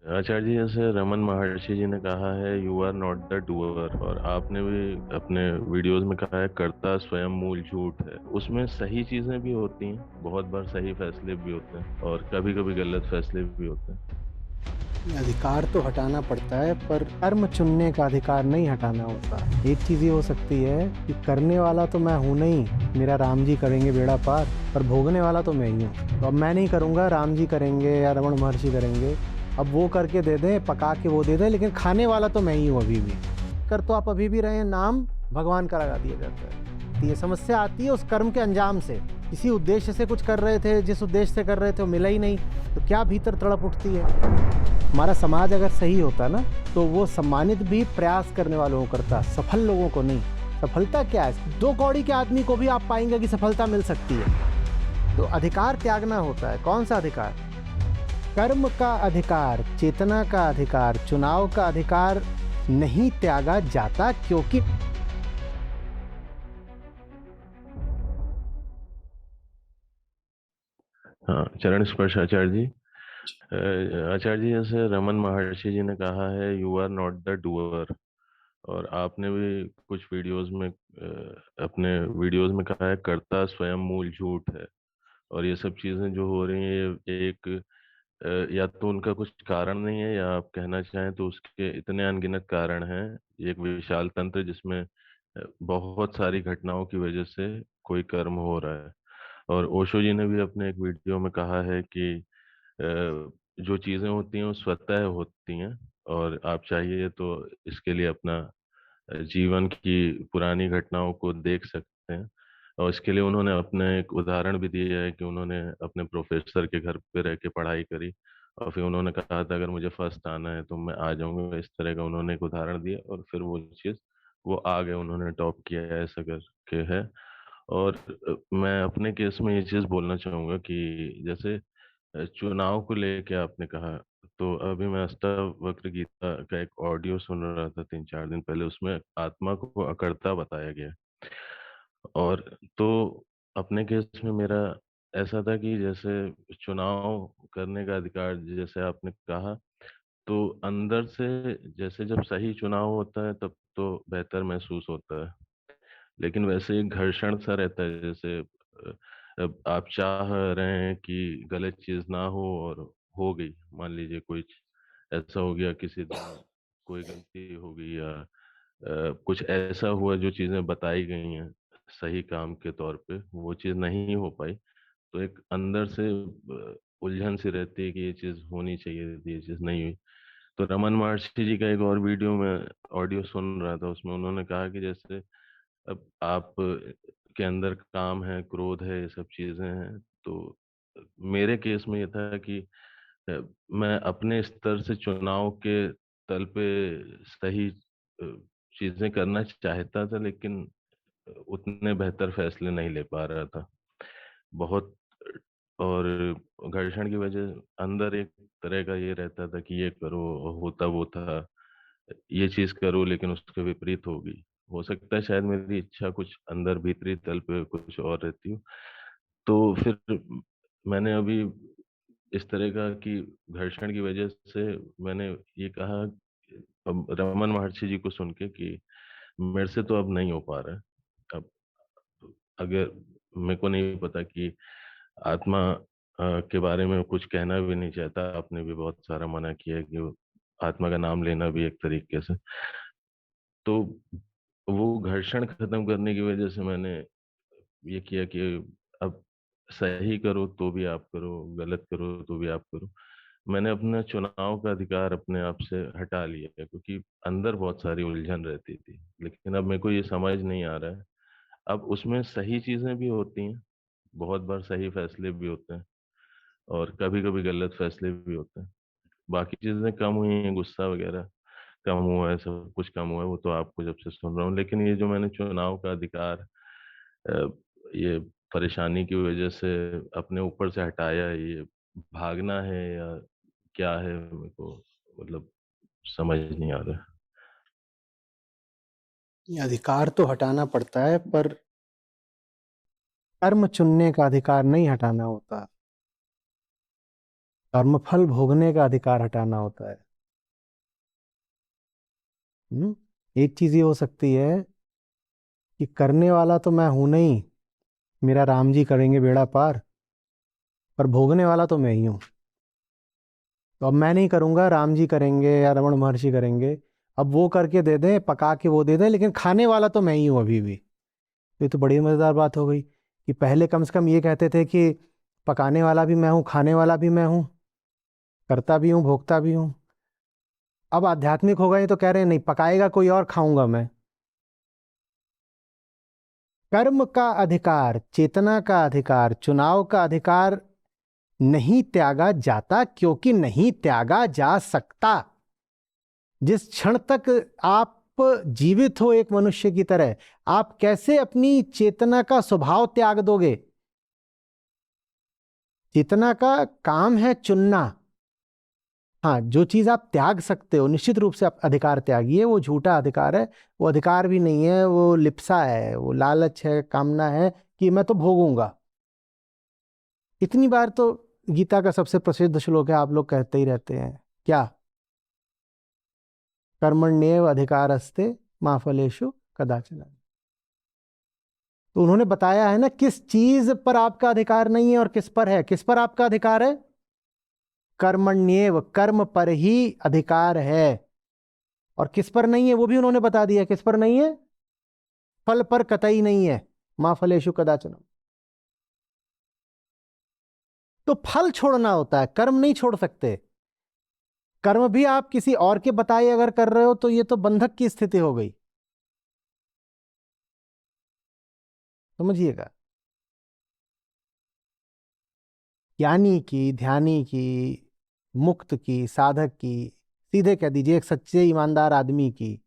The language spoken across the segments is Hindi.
आचार्य जी, जैसे रमन महर्षि जी ने कहा है, you are not the doer. और आपने भी अपने वीडियोस में कहा है, कर्ता स्वयं मूल झूठ है। उसमें सही चीजें भी होती हैं, बहुत बार सही फैसले भी होते हैं, और कभी कभी गलत फैसले भी होते हैं। अधिकार तो हटाना पड़ता है, पर कर्म चुनने का अधिकार नहीं हटाना होता। एक चीज ये हो सकती है कि करने वाला तो मैं हूं नहीं, मेरा राम जी करेंगे बेड़ा पार, पर भोगने वाला तो मैं ही हूँ। तो अब मैं नहीं करूंगा, राम जी करेंगे या रमण महर्षि करेंगे। अब वो करके दे दें, पका के वो दे दें, लेकिन खाने वाला तो मैं ही हूँ अभी भी। कर तो आप अभी भी रहे हैं, नाम भगवान का लगा दिया जाता है। तो ये समस्या आती है उस कर्म के अंजाम से। किसी उद्देश्य से कुछ कर रहे थे, जिस उद्देश्य से कर रहे थे वो मिला ही नहीं, तो क्या भीतर तड़प उठती है। हमारा समाज अगर सही होता ना, तो वो सम्मानित भी प्रयास करने वालों को करता, सफल लोगों को नहीं। सफलता क्या है? दो कौड़ी के आदमी को भी आप पाएंगे कि सफलता मिल सकती है। तो अधिकार त्यागना होता है। कौन सा अधिकार? कर्म का अधिकार, चेतना का अधिकार, चुनाव का अधिकार नहीं त्यागा जाता, क्योंकि हाँ, चरण स्पर्श आचार्य जी। आचार्य जी, जैसे रमन महर्षि जी ने कहा है, you are not the doer. और आपने भी कुछ वीडियोस में अपने वीडियोस में कहा है, कर्ता स्वयं मूल झूठ है। और ये सब चीजें जो हो रही हैं, ये एक या तो उनका कुछ कारण नहीं है, या आप कहना चाहें तो उसके इतने अनगिनत कारण हैं। ये एक विशाल तंत्र जिसमें बहुत सारी घटनाओं की वजह से कोई कर्म हो रहा है। और ओशो जी ने भी अपने एक वीडियो में कहा है कि जो चीजें होती हैं वो स्वतः होती हैं। और आप चाहिए तो इसके लिए अपना जीवन की पुरानी घटनाओं को देख सकते हैं। और इसके लिए उन्होंने अपने एक उदाहरण भी दिया है कि उन्होंने अपने प्रोफेसर के घर पे रह के पढ़ाई करी, और फिर उन्होंने कहा था अगर मुझे फर्स्ट आना है तो मैं आ जाऊंगा। इस तरह का उन्होंने एक उदाहरण दिया, और फिर वो चीज़ वो आ गए, उन्होंने टॉप किया है, ऐसा करके है। और मैं अपने केस में ये चीज़ बोलना चाहूंगा कि जैसे चुनाव को लेके आपने कहा, तो अभी मैं अष्टावक्र गीता का एक ऑडियो सुन रहा था 3-4 दिन पहले। उसमें आत्मा को अकर्ता बताया गया। और तो अपने केस में मेरा ऐसा था कि जैसे चुनाव करने का अधिकार, जैसे आपने कहा, तो अंदर से जैसे जब सही चुनाव होता है तब तो बेहतर महसूस होता है। लेकिन वैसे एक घर्षण सा रहता है, जैसे अब आप चाह रहे हैं कि गलत चीज ना हो, और हो गई, मान लीजिए कोई ऐसा हो गया, किसी दिन कोई गलती हो गई, या कुछ ऐसा हुआ जो चीजें बताई गई हैं सही काम के तौर पे, वो चीज नहीं हो पाई। तो एक अंदर से उलझन सी रहती है कि ये चीज होनी चाहिए थी, ये चीज नहीं हुई। तो रमन महर्षि जी का एक और वीडियो में ऑडियो सुन रहा था, उसमें उन्होंने कहा कि जैसे अब आप के अंदर काम है, क्रोध है, ये सब चीजें हैं। तो मेरे केस में ये था कि अ, मैं अपने स्तर से चुनाव के तल पे सही चीजें करना चाहता था, लेकिन उतने बेहतर फैसले नहीं ले पा रहा था बहुत। और घर्षण की वजह अंदर एक तरह का ये रहता था कि ये करो, होता वो था, ये चीज करो, लेकिन उसके विपरीत होगी। हो सकता है शायद मेरी इच्छा कुछ अंदर भीतरी तल पे कुछ और रहती हो। तो फिर मैंने अभी इस तरह का कि घर्षण की वजह से मैंने ये कहा, अब रमन महर्षि जी को सुन के, कि मेरे से तो अब नहीं हो पा रहा है। अब अगर मेरे को नहीं पता कि आत्मा के बारे में कुछ कहना भी नहीं चाहता, आपने भी बहुत सारा मना किया है कि आत्मा का नाम लेना भी एक तरीके से। तो वो घर्षण खत्म करने की वजह से मैंने ये किया कि अब सही करो तो भी आप करो, गलत करो तो भी आप करो। मैंने अपना चुनाव का अधिकार अपने आप से हटा लिया है, क्योंकि अंदर बहुत सारी उलझन रहती थी। लेकिन अब मेरे को ये समझ नहीं आ रहा है। अब उसमें सही चीजें भी होती हैं, बहुत बार सही फैसले भी होते हैं, और कभी कभी गलत फैसले भी होते हैं। बाकी चीजें कम हुई हैं, गुस्सा वगैरह कम हुआ है, सब कुछ कम हुआ है, वो तो आपको जब से सुन रहा हूँ। लेकिन ये जो मैंने चुनाव का अधिकार अ, ये परेशानी की वजह से अपने ऊपर से हटाया है, ये भागना है या क्या है, मेरे को मतलब समझ नहीं आ रहा। ये अधिकार तो हटाना पड़ता है, पर कर्म चुनने का अधिकार नहीं हटाना होता। कर्मफल भोगने का अधिकार हटाना होता है। एक चीज ये हो सकती है कि करने वाला तो मैं हूं नहीं, मेरा राम जी करेंगे बेड़ा पार, पर भोगने वाला तो मैं ही हूं। तो अब मैं नहीं करूंगा, राम जी करेंगे या रमण महर्षि करेंगे। अब वो करके दे दें, पका के वो दे दें, लेकिन खाने वाला तो मैं ही हूं अभी भी। ये तो बड़ी मजेदार बात हो गई कि पहले कम से कम ये कहते थे कि पकाने वाला भी मैं हूँ, खाने वाला भी मैं हूँ, करता भी हूँ, भोगता भी हूँ। अब आध्यात्मिक हो गए तो कह रहे हैं नहीं, पकाएगा कोई और, खाऊंगा मैं। कर्म का अधिकार, चेतना का अधिकार, चुनाव का अधिकार नहीं त्यागा जाता, क्योंकि नहीं त्यागा जा सकता। जिस क्षण तक आप जीवित हो एक मनुष्य की तरह, आप कैसे अपनी चेतना का स्वभाव त्याग दोगे? चेतना का काम है चुनना। हाँ, जो चीज आप त्याग सकते हो, निश्चित रूप से आप अधिकार त्यागिए। वो झूठा अधिकार है, वो अधिकार भी नहीं है, वो लिप्सा है, वो लालच है, कामना है कि मैं तो भोगूंगा। इतनी बार तो गीता का सबसे प्रसिद्ध श्लोक है, आप लोग कहते ही रहते हैं, क्या? कर्मण्येव अधिकारस्ते मा फलेषु कदाचन। तो उन्होंने बताया है ना किस चीज पर आपका अधिकार नहीं है और किस पर है। किस पर आपका अधिकार है? कर्मण्येव, कर्म पर ही अधिकार है। और किस पर नहीं है वो भी उन्होंने बता दिया, किस पर नहीं है? फल पर कतई नहीं है, मां फलेषु कदाचन। तो फल छोड़ना होता है, कर्म नहीं छोड़ सकते। कर्म भी आप किसी और के बताए अगर कर रहे हो तो ये तो बंधक की स्थिति हो गई, समझिएगा। ज्ञानी की, ध्यानी की, मुक्त की, साधक की, सीधे कह दीजिए एक सच्चे ईमानदार आदमी की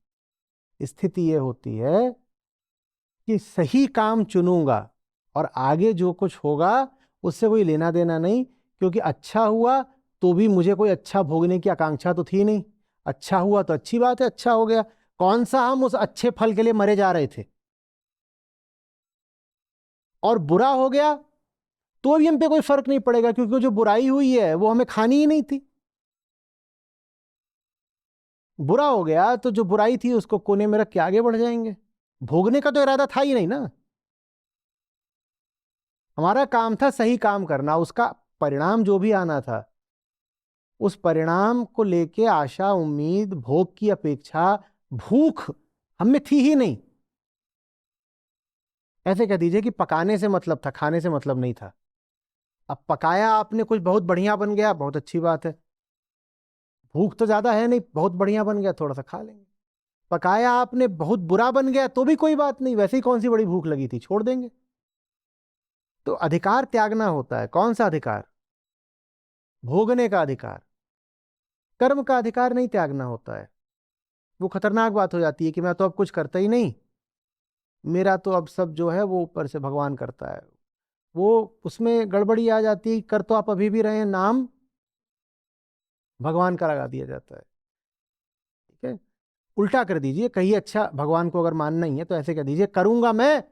स्थिति ये होती है कि सही काम चुनूंगा और आगे जो कुछ होगा उससे कोई लेना देना नहीं, क्योंकि अच्छा हुआ तो भी मुझे कोई अच्छा भोगने की आकांक्षा तो थी नहीं। अच्छा हुआ तो अच्छी बात है, अच्छा हो गया। कौन सा हम उस अच्छे फल के लिए मरे जा रहे थे? और बुरा हो गया तो भी हम पे कोई फर्क नहीं पड़ेगा, क्योंकि जो बुराई हुई है वो हमें खानी ही नहीं थी। बुरा हो गया तो जो बुराई थी उसको कोने में रख के आगे बढ़ जाएंगे। भोगने का तो इरादा था ही नहीं ना। हमारा काम था सही काम करना, उसका परिणाम जो भी आना था उस परिणाम को लेके आशा, उम्मीद, भोग की अपेक्षा, भूख हमें थी ही नहीं। ऐसे कह दीजिए कि पकाने से मतलब था, खाने से मतलब नहीं था। अब पकाया आपने, कुछ बहुत बढ़िया बन गया, बहुत अच्छी बात है। भूख तो ज्यादा है नहीं, बहुत बढ़िया बन गया, थोड़ा सा खा लेंगे। पकाया आपने, बहुत बुरा बन गया तो भी कोई बात नहीं, वैसे ही कौन सी बड़ी भूख लगी थी, छोड़ देंगे। तो अधिकार त्यागना होता है। कौन सा अधिकार? भोगने का अधिकार। कर्म का अधिकार नहीं त्यागना होता है। वो खतरनाक बात हो जाती है कि मैं तो अब कुछ करता ही नहीं, मेरा तो अब सब जो है वो ऊपर से भगवान करता है। वो उसमें गड़बड़ी आ जाती है। कर तो आप अभी भी रहे हैं, नाम भगवान का लगा दिया जाता है। ठीक है, उल्टा कर दीजिए, कहिए अच्छा भगवान को अगर मानना ही है तो ऐसे कह दीजिए, करूंगा मैं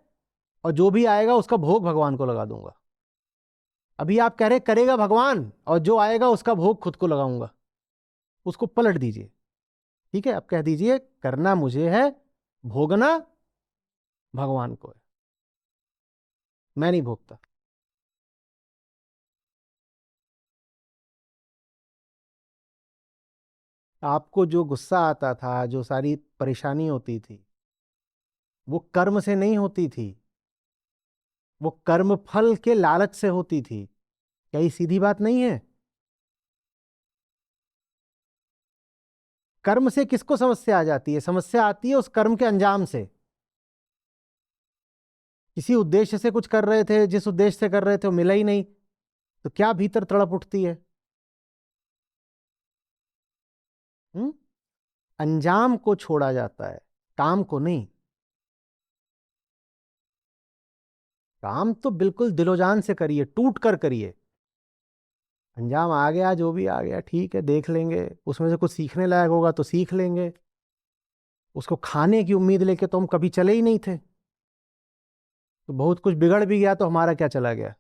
और जो भी आएगा उसका भोग भगवान को लगा दूंगा। अभी आप कह रहे करेगा भगवान और जो आएगा उसका भोग खुद को लगाऊंगा, उसको पलट दीजिए। ठीक है, अब कह दीजिए करना मुझे है, भोगना भगवान को है, मैं नहीं भोगता। आपको जो गुस्सा आता था, जो सारी परेशानी होती थी, वो कर्म से नहीं होती थी, वो कर्म फल के लालच से होती थी। क्या ये सीधी बात नहीं है? कर्म से किसको समस्या आ जाती है? समस्या आती है उस कर्म के अंजाम से। किसी उद्देश्य से कुछ कर रहे थे, जिस उद्देश्य से कर रहे थे वो मिला ही नहीं, तो क्या भीतर तड़प उठती है? हम्म? अंजाम को छोड़ा जाता है, काम को नहीं। काम तो बिल्कुल दिलोजान से करिए, टूट कर करिए। अंजाम आ गया जो भी आ गया ठीक है, देख लेंगे, उसमें से कुछ सीखने लायक होगा तो सीख लेंगे। उसको खाने की उम्मीद लेके तो हम कभी चले ही नहीं थे। तो बहुत कुछ बिगड़ भी गया तो हमारा क्या चला गया?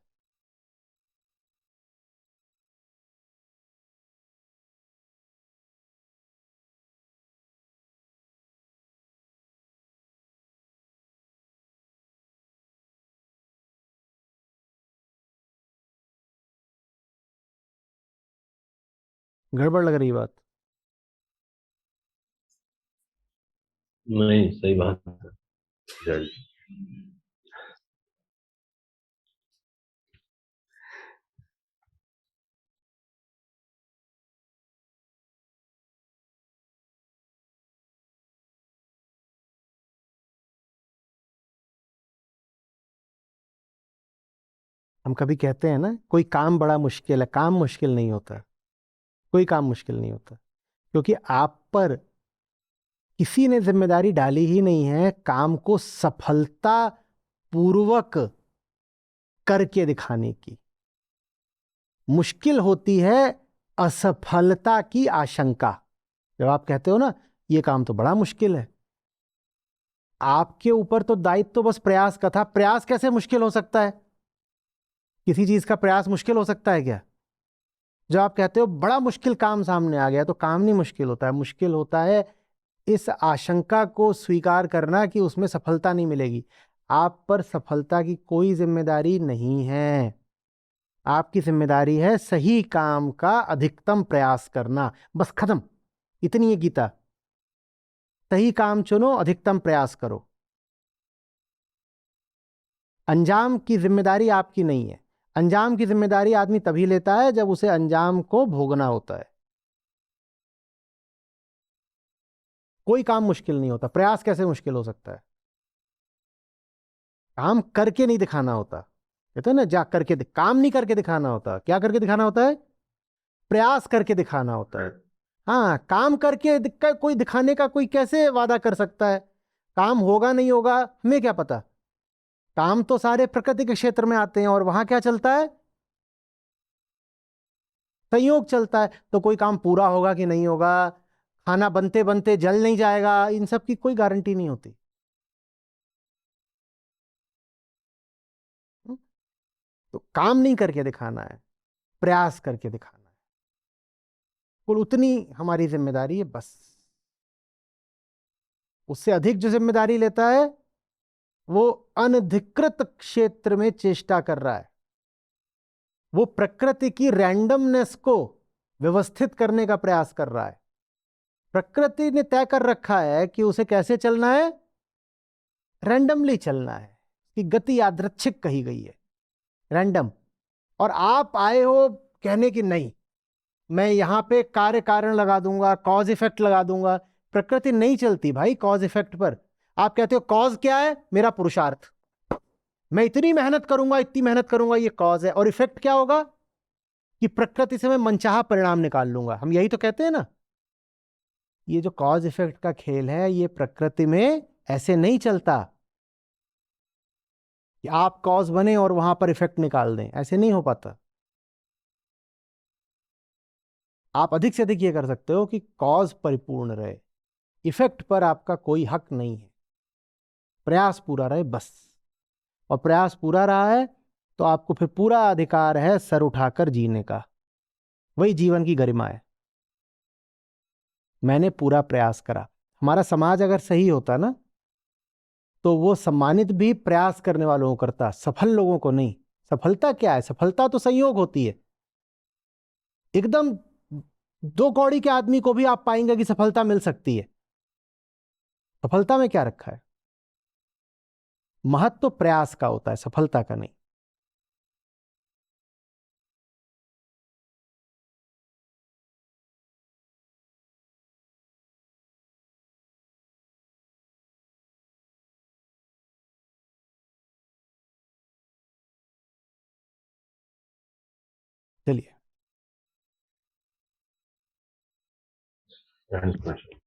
गड़बड़ लग रही बात? नहीं, सही बात है आचार्य जी। हम कभी कहते हैं ना, कोई काम बड़ा मुश्किल है। काम मुश्किल नहीं होता, कोई काम मुश्किल नहीं होता, क्योंकि आप पर किसी ने जिम्मेदारी डाली ही नहीं है काम को सफलता पूर्वक करके दिखाने की। मुश्किल होती है असफलता की आशंका। जब आप कहते हो ना ये काम तो बड़ा मुश्किल है, आपके ऊपर तो दायित्व तो बस प्रयास का था। प्रयास कैसे मुश्किल हो सकता है? किसी चीज का प्रयास मुश्किल हो सकता है क्या? जब आप कहते हो बड़ा मुश्किल काम सामने आ गया, तो काम नहीं मुश्किल होता है। मुश्किल होता है इस आशंका को स्वीकार करना कि उसमें सफलता नहीं मिलेगी। आप पर सफलता की कोई जिम्मेदारी नहीं है। आपकी जिम्मेदारी है सही काम का अधिकतम प्रयास करना, बस खत्म। इतनी है गीता। सही काम चुनो, अधिकतम प्रयास करो। अंजाम की जिम्मेदारी आपकी नहीं है। अंजाम की जिम्मेदारी आदमी तभी लेता है जब उसे अंजाम को भोगना होता है। कोई काम मुश्किल नहीं होता। प्रयास कैसे मुश्किल हो सकता है? काम करके नहीं दिखाना होता। कहते हैं ना, जा करके काम नहीं करके दिखाना होता। क्या करके दिखाना होता है? प्रयास करके दिखाना होता है। हाँ, काम करके कोई दिखाने का कोई कैसे वादा कर सकता है? काम होगा नहीं होगा हमें क्या पता। काम तो सारे प्रकृति के क्षेत्र में आते हैं, और वहां क्या चलता है? संयोग चलता है। तो कोई काम पूरा होगा कि नहीं होगा, खाना बनते बनते जल नहीं जाएगा, इन सब की कोई गारंटी नहीं होती। हम्म? तो काम नहीं करके दिखाना है, प्रयास करके दिखाना है। कुल उतनी हमारी जिम्मेदारी है बस। उससे अधिक जो जिम्मेदारी लेता है वो अनधिकृत क्षेत्र में चेष्टा कर रहा है। वो प्रकृति की रैंडमनेस को व्यवस्थित करने का प्रयास कर रहा है। प्रकृति ने तय कर रखा है कि उसे कैसे चलना है, रैंडमली चलना है। कि गति यादृच्छिक कही गई है, रैंडम। और आप आए हो कहने की नहीं, मैं यहां पे कार्य कारण लगा दूंगा, कॉज इफेक्ट लगा दूंगा। प्रकृति नहीं चलती भाई कॉज इफेक्ट पर। आप कहते हो कॉज क्या है? मेरा पुरुषार्थ। मैं इतनी मेहनत करूंगा, इतनी मेहनत करूंगा, ये कॉज है। और इफेक्ट क्या होगा? कि प्रकृति से मैं मनचाहा परिणाम निकाल लूंगा। हम यही तो कहते हैं ना। ये जो कॉज इफेक्ट का खेल है, ये प्रकृति में ऐसे नहीं चलता कि आप कॉज बने और वहां पर इफेक्ट निकाल दें। ऐसे नहीं हो पाता। आप अधिक से अधिक ये कर सकते हो कि कॉज परिपूर्ण रहे, इफेक्ट पर आपका कोई हक नहीं है। प्रयास पूरा रहे बस। और प्रयास पूरा रहा है तो आपको फिर पूरा अधिकार है सर उठाकर जीने का। वही जीवन की गरिमा है। मैंने पूरा प्रयास करा। हमारा समाज अगर सही होता ना, तो वो सम्मानित भी प्रयास करने वालों को करता, सफल लोगों को नहीं। सफलता क्या है? सफलता तो संयोग होती है। एकदम दो कौड़ी के आदमी को भी आप पाएंगे कि सफलता मिल सकती है। सफलता में क्या रखा है? महत्व तो प्रयास का होता है, सफलता का नहीं। चलिए। Johannes Brüssel.